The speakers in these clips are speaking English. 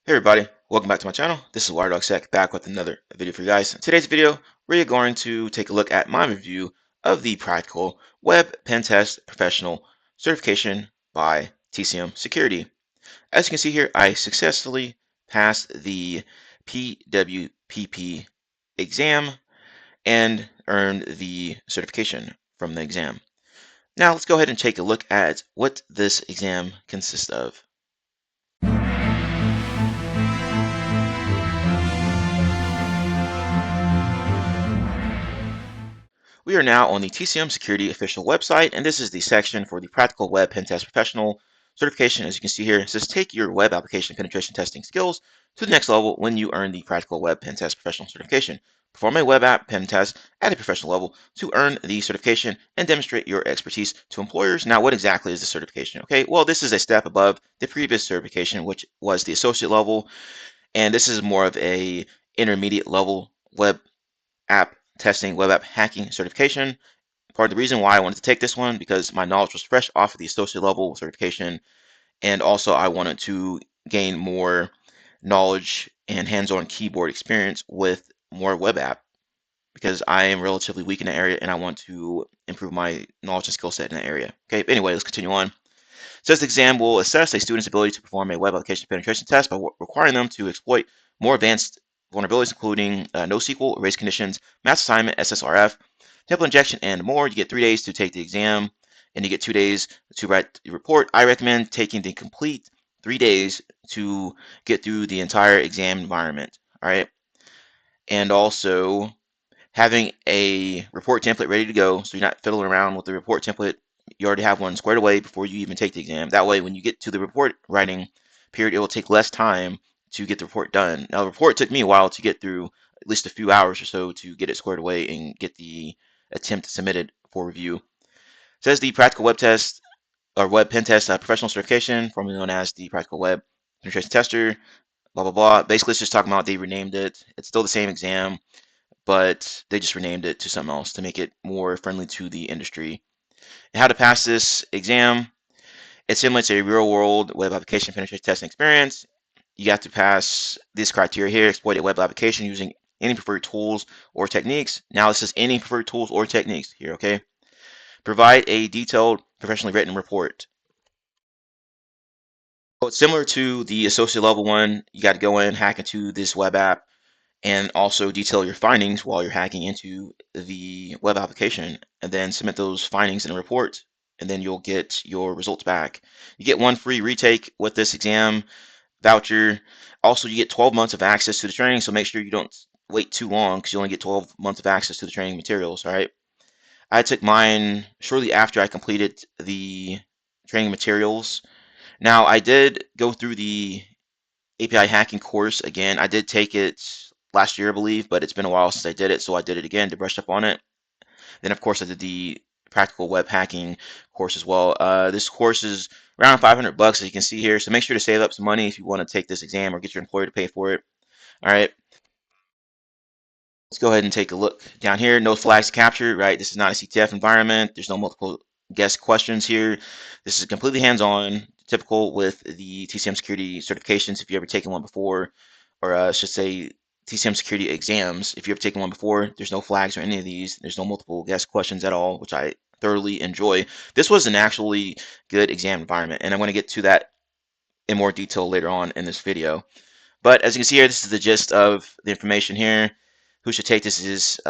Hey everybody, welcome back to my channel. This is WireDogSec back with another video for you guys. In today's video, we're going to take a look at my review of the Practical Web Pentest Professional certification by TCM Security. As you can see here, I successfully passed the PWPP exam and earned the certification from the exam. Now let's go ahead and take a look at what this exam consists of. We are now on the TCM Security official website, and this is the section for the Practical Web Pentest Professional certification. As you can see here, it says take your web application penetration testing skills to the next level when you earn the Practical Web Pentest Professional certification. Perform a web app pen test at a professional level to earn the certification and demonstrate your expertise to employers. Now, what exactly is the certification? Okay, well, this is a step above the previous certification, which was the associate level, and this is more of a intermediate level web app testing, web app hacking certification. Part of the reason why I wanted to take this one because my knowledge was fresh off of the associate level certification, and also I wanted to gain more knowledge and hands-on keyboard experience with more web app because I am relatively weak in the area and I want to improve my knowledge and skill set in that area. Okay, but anyway, let's continue on. It says the exam will assess a student's ability to perform a web application penetration test by requiring them to exploit more advanced vulnerabilities, including NoSQL, race conditions, mass assignment, SSRF, template injection, and more. You get 3 days to take the exam, and you get 2 days to write the report. I recommend taking the complete 3 days to get through the entire exam environment. All right, and also having a report template ready to go, so you're not fiddling around with the report template. You already have one squared away before you even take the exam. That way, when you get to the report writing period, it will take less time to get the report done. Now, the report took me a while to get through, at least a few hours or so to get it squared away and get the attempt submitted for review. It says the practical web test or web pen test professional certification, formerly known as the practical web penetration tester, blah, blah, blah. Basically, it's just talking about they renamed it. It's still the same exam, but they just renamed it to something else to make it more friendly to the industry. And how to pass this exam? It simulates a real-world web application penetration testing experience. You have to pass this criteria here: exploit a web application using any preferred tools or techniques. Now this is any preferred tools or techniques here, okay? Provide a detailed, professionally written report. So it's similar to the associate level one. You got to go in, hack into this web app, and also detail your findings while you're hacking into the web application, and then submit those findings in a report, and then you'll get your results back. You get one free retake with this exam voucher. Also, you get 12 months of access to the training, so make sure you don't wait too long because you only get 12 months of access to the training materials, all right? I took mine shortly after I completed the training materials. Now, I did go through the API hacking course again. I did take it last year, I believe, but it's been a while since I did it, so I did it again to brush up on it. Then, of course, I did the practical web hacking course as well. This course is around 500 bucks, as you can see here. So make sure to save up some money if you want to take this exam or get your employer to pay for it. All right, let's go ahead and take a look down here. No flags captured, right? This is not a CTF environment. There's no multiple guest questions here. This is completely hands-on, typical with the TCM security certifications. If you ever taken one before, or I should say TCM security exams, if you've taken one before, there's no flags or any of these. There's no multiple guest questions at all, which I thoroughly enjoy. This was an actually good exam environment, and I'm going to get to that in more detail later on in this video. But as you can see here, this is the gist of the information here. Who should take this is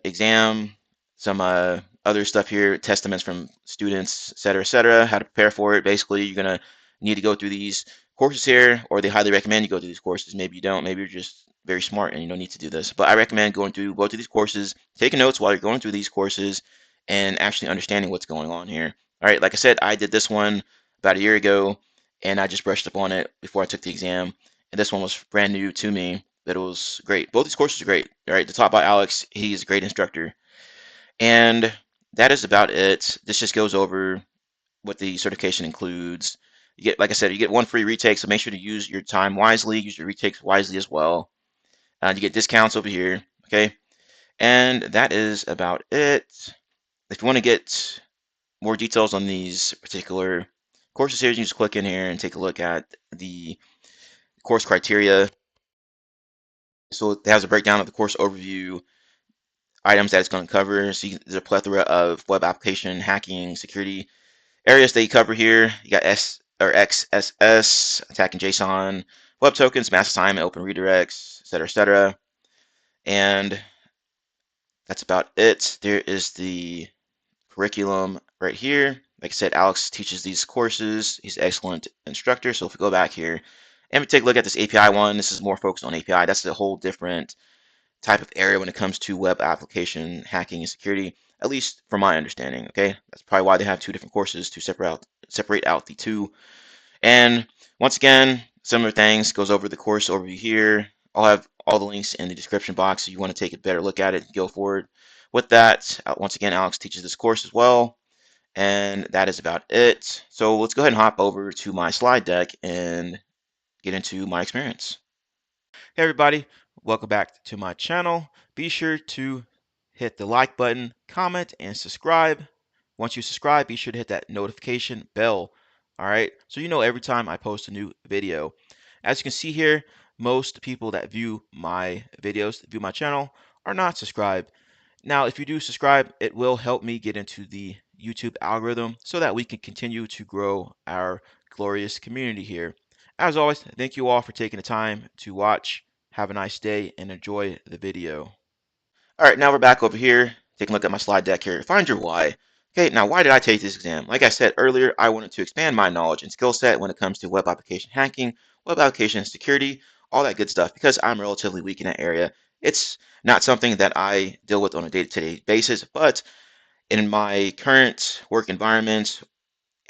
exam, some other stuff here, testaments from students, et cetera, how to prepare for it. Basically, you're going to need to go through these courses here, or they highly recommend you go through these courses. Maybe you don't. Maybe you're just very smart and you don't need to do this. But I recommend going through both of these courses, taking notes while you're going through these courses, and actually understanding what's going on here. All right, like I said, I did this one about a year ago, and I just brushed up on it before I took the exam. And this one was brand new to me, but it was great. Both these courses are great. All right, the top by Alex, he's a great instructor. And that is about it. This just goes over what the certification includes. You get, like I said, you get one free retake, so make sure to use your time wisely, use your retakes wisely as well. You get discounts over here, okay? And that is about it. If you want to get more details on these particular courses here, you just click in here and take a look at the course criteria. So it has a breakdown of the course overview items that it's going to cover. So there's a plethora of web application hacking security areas that you cover here. You got XSS, attacking JSON, web tokens, mass assignment, open redirects, etc., etc. And that's about it. There is the curriculum right here. Like I said, Alex teaches these courses. He's an excellent instructor. So if we go back here and we take a look at this API one, this is more focused on API. That's a whole different type of area when it comes to web application hacking and security, at least from my understanding. Okay, that's probably why they have two different courses to separate out the two. And once again, similar things, goes over the course overview here. I'll have all the links in the description box if you want to take a better look at it and go forward with that. Once again, Alex teaches this course as well. And that is about it. So let's go ahead and hop over to my slide deck and get into my experience. Hey everybody, welcome back to my channel. Be sure to hit the like button, comment, and subscribe. Once you subscribe, be sure to hit that notification bell. All right, so you know every time I post a new video. As you can see here, most people that view my videos, view my channel, are not subscribed. Now, if you do subscribe, it will help me get into the YouTube algorithm so that we can continue to grow our glorious community here. As always, thank you all for taking the time to watch. Have a nice day and enjoy the video. All right, now we're back over here. Take a look at my slide deck here. Find your why. Okay, now why did I take this exam? Like I said earlier, I wanted to expand my knowledge and skill set when it comes to web application hacking, web application security, all that good stuff, because I'm relatively weak in that area. It's not something that I deal with on a day-to-day basis, but in my current work environment,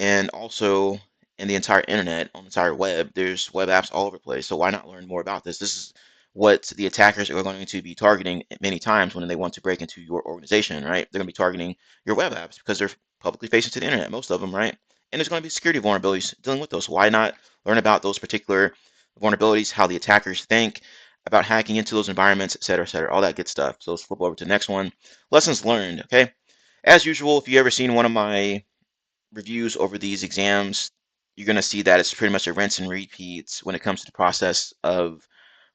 and also in the entire internet, on the entire web, there's web apps all over the place. So why not learn more about this? This is what the attackers are going to be targeting many times when they want to break into your organization, right? They're going to be targeting your web apps because they're publicly facing to the internet, most of them, right? And there's going to be security vulnerabilities dealing with those. So why not learn about those particular vulnerabilities, how the attackers think about hacking into those environments, et cetera, all that good stuff. So let's flip over to the next one. Lessons learned, okay? As usual, if you ever seen one of my reviews over these exams, you're going to see that it's pretty much a rinse and repeat when it comes to the process of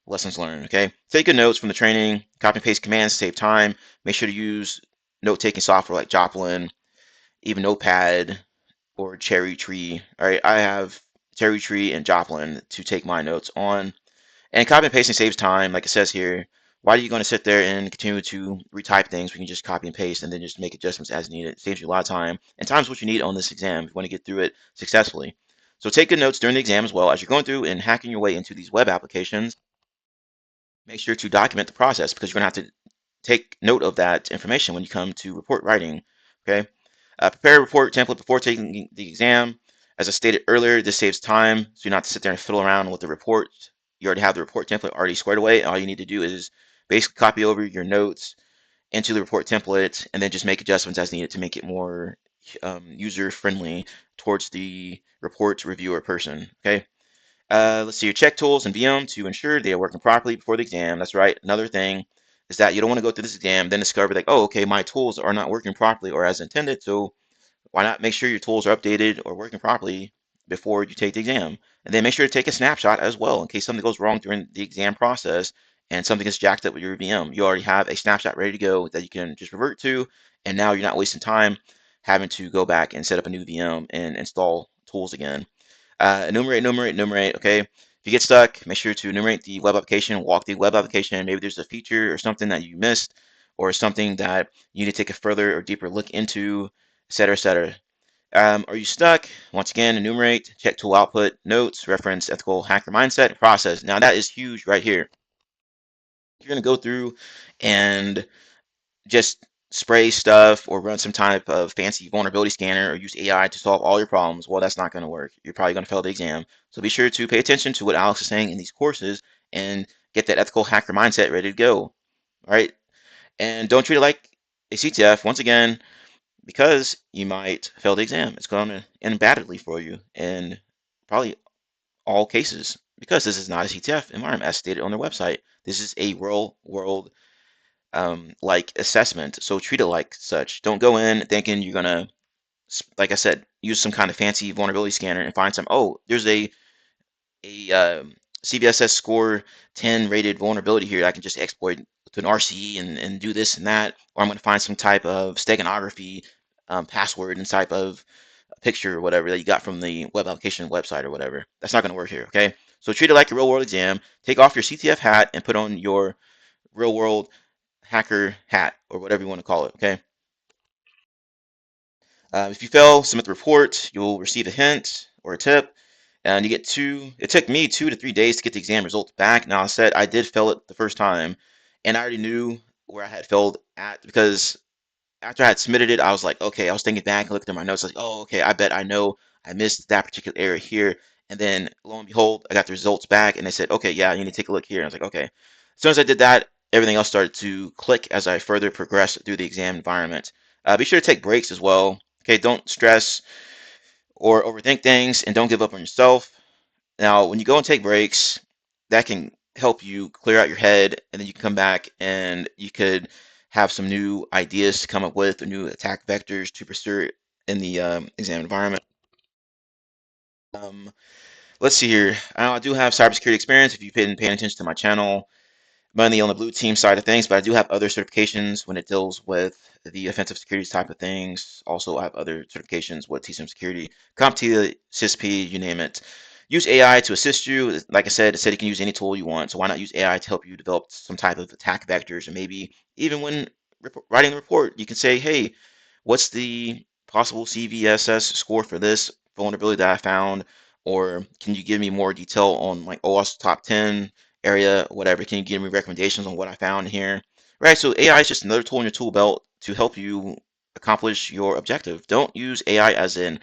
lessons learned. Okay, take good notes from the training, copy and paste commands to save time. Make sure to use note-taking software like Joplin, even Notepad or Cherry Tree. All right, I have Cherry Tree and Joplin to take my notes on. And copy and pasting saves time, like it says here. Why are you going to sit there and continue to retype things? We can just copy and paste and then just make adjustments as needed. It saves you a lot of time. And time's what you need on this exam if you want to get through it successfully. So take good notes during the exam as well. As you're going through and hacking your way into these web applications, make sure to document the process because you're going to have to take note of that information when you come to report writing. Okay. Prepare a report template before taking the exam. As I stated earlier, this saves time, so you don't have to sit there and fiddle around with the report. You already have the report template already squared away. All you need to do is basically copy over your notes into the report template and then just make adjustments as needed to make it more user-friendly towards the report reviewer person. Okay. Let's see your check tools and VM to ensure they are working properly before the exam. That's right. Another thing is that you don't want to go through this exam, then discover like, oh, okay, my tools are not working properly or as intended. So why not make sure your tools are updated or working properly before you take the exam? And then make sure to take a snapshot as well in case something goes wrong during the exam process and something gets jacked up with your VM. You already have a snapshot ready to go that you can just revert to, and now you're not wasting time having to go back and set up a new VM and install tools again. Enumerate. Okay. If you get stuck, make sure to enumerate the web application, walk the web application. Maybe there's a feature or something that you missed or something that you need to take a further or deeper look into, etc., etc. Are you stuck? Once again, enumerate, check tool output, notes, reference, ethical hacker mindset, process. Now that is huge right here. You're going to go through and just spray stuff or run some type of fancy vulnerability scanner or use AI to solve all your problems. Well, that's not going to work. You're probably going to fail the exam. So be sure to pay attention to what Alex is saying in these courses and get that ethical hacker mindset ready to go. All right. And don't treat it like a CTF. Once again, because you might fail the exam. It's going to end badly for you in probably all cases because this is not a CTF environment as stated on their website. This is a real world like assessment. So treat it like such. Don't go in thinking you're going to, like I said, use some kind of fancy vulnerability scanner and find some, oh, there's a CVSS score 10 rated vulnerability here. I can just exploit to an RCE and do this and that, or I'm going to find some type of steganography password and type of picture or whatever that you got from the web application website or whatever. That's not going to work here, okay? So treat it like a real world exam. Take off your CTF hat and put on your real world hacker hat or whatever you want to call it, okay? If you fail, submit the report. You'll receive a hint or a tip, and you get two. It took me 2 to 3 days to get the exam results back. Now I said I did fail it the first time, and I already knew where I had failed at because after I had submitted it, I was like, okay, I was thinking back and looking at my notes, like, oh, okay, I bet I know I missed that particular area here. And then lo and behold, I got the results back and they said, okay, yeah, you need to take a look here. And I was like, okay. As soon as I did that, everything else started to click as I further progressed through the exam environment. Be sure to take breaks as well. Okay, don't stress or overthink things and don't give up on yourself. Now, when you go and take breaks, that can help you clear out your head, and then you can come back and you could have some new ideas to come up with, or new attack vectors to pursue in the exam environment. Um, let's see here. I do have cybersecurity experience. If you've been paying attention to my channel, mainly on the blue team side of things, but I do have other certifications when it deals with the offensive security type of things. Also, I have other certifications with TCM security, CompTIA, CISP, you name it. Use AI to assist you. Like I said, it said you can use any tool you want. So why not use AI to help you develop some type of attack vectors, or maybe even when writing the report, you can say, hey, what's the possible CVSS score for this vulnerability that I found? Or can you give me more detail on like OWASP top 10 area, whatever? Can you give me recommendations on what I found here? Right, so AI is just another tool in your tool belt to help you accomplish your objective. Don't use AI as in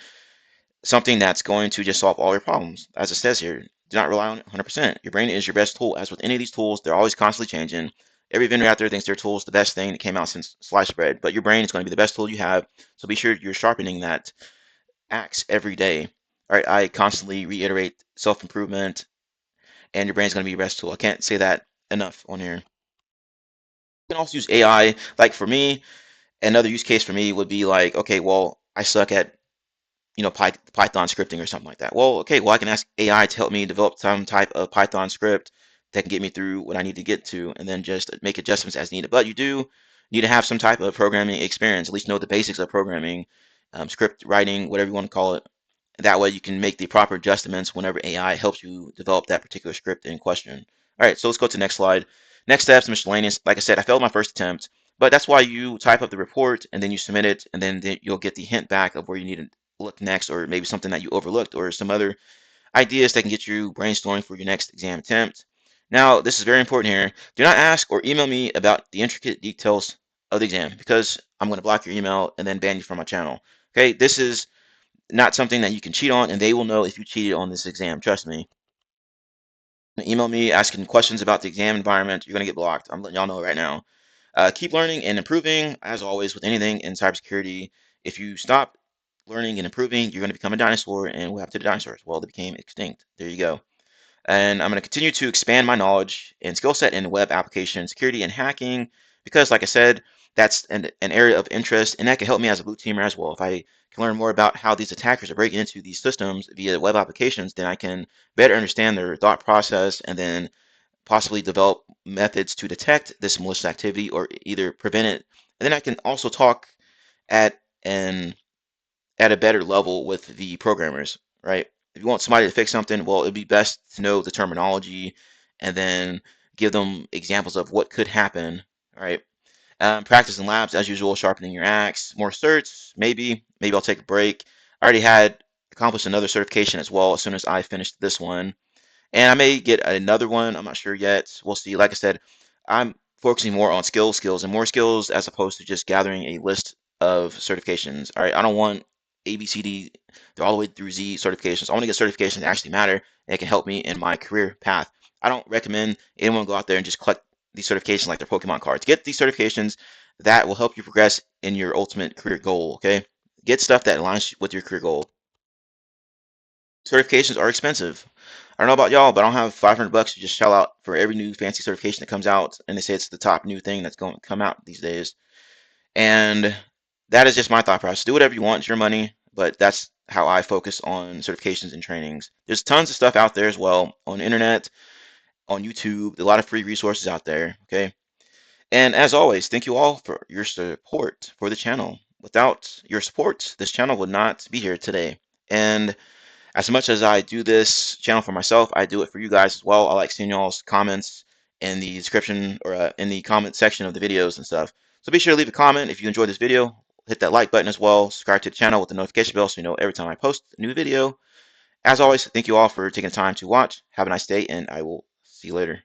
something that's going to just solve all your problems. As it says here, do not rely on it 100%. Your brain is your best tool. As with any of these tools, they're always constantly changing. Every vendor out there thinks their tool is the best thing that came out since sliced bread, but your brain is going to be the best tool you have. So be sure you're sharpening that axe every day. All right, I constantly reiterate self-improvement, and your brain's going to be your best tool. I can't say that enough on here. You can also use AI. Like for me, another use case for me would be like, okay, well, I suck at Python scripting or something like that. Well, okay, well, I can ask AI to help me develop some type of Python script that can get me through what I need to get to, and then just make adjustments as needed. But you do need to have some type of programming experience, at least know the basics of programming, script writing, whatever you want to call it. That way you can make the proper adjustments whenever AI helps you develop that particular script in question. All right, so let's go to the next slide. Next steps, miscellaneous. Like I said, I failed my first attempt, but that's why you type up the report and then you submit it, and then you'll get the hint back of where you need to look next, or maybe something that you overlooked, or some other ideas that can get you brainstorming for your next exam attempt. Now, this is very important here. Do not ask or email me about the intricate details of the exam, because I'm going to block your email and then ban you from my channel. Okay, this is not something that you can cheat on, and they will know if you cheated on this exam. Trust me. Email me asking questions about the exam environment, you're going to get blocked. I'm letting y'all know right now. Keep learning and improving, as always, with anything in cybersecurity. If you stop learning and improving, you're going to become a dinosaur, and what happened to the dinosaurs? Well, they became extinct. There you go. And I'm going to continue to expand my knowledge and skill set in web application security and hacking, because, like I said, that's an area of interest, and that can help me as a blue teamer as well. If I can learn more about how these attackers are breaking into these systems via web applications, then I can better understand their thought process, and then possibly develop methods to detect this malicious activity or either prevent it. And then I can also talk at an at a better level with the programmers, right? If you want somebody to fix something, well, it'd be best to know the terminology and then give them examples of what could happen, right? Practice in labs as usual, sharpening your axe. More certs, maybe I'll take a break. I already had accomplished another certification as well as soon as I finished this one. And I may get another one. I'm not sure yet. We'll see. Like I said, I'm focusing more on skills, and more skills as opposed to just gathering a list of certifications. All right, I don't want A, B, C, D, all the way through Z certifications. I want to get certifications that actually matter and that can help me in my career path. I don't recommend anyone go out there and just collect these certifications like they're Pokemon cards. Get these certifications that will help you progress in your ultimate career goal. Okay, get stuff that aligns with your career goal. Certifications are expensive. I don't know about y'all, but I don't have $500 to just shell out for every new fancy certification that comes out, and they say it's the top new thing that's going to come out these days. And that is just my thought process. Do whatever you want, it's your money, but that's how I focus on certifications and trainings. There's tons of stuff out there as well on the internet. on YouTube. There are a lot of free resources out there. Okay. And as always, thank you all for your support for the channel. Without your support, this channel would not be here today. And as much as I do this channel for myself, I do it for you guys as well. I like seeing y'all's comments in the description or in the comment section of the videos and stuff. So be sure to leave a comment if you enjoyed this video. Hit that like button as well. Subscribe to the channel with the notification bell so you know every time I post a new video. As always, thank you all for taking the time to watch. Have a nice day, and I will see you later.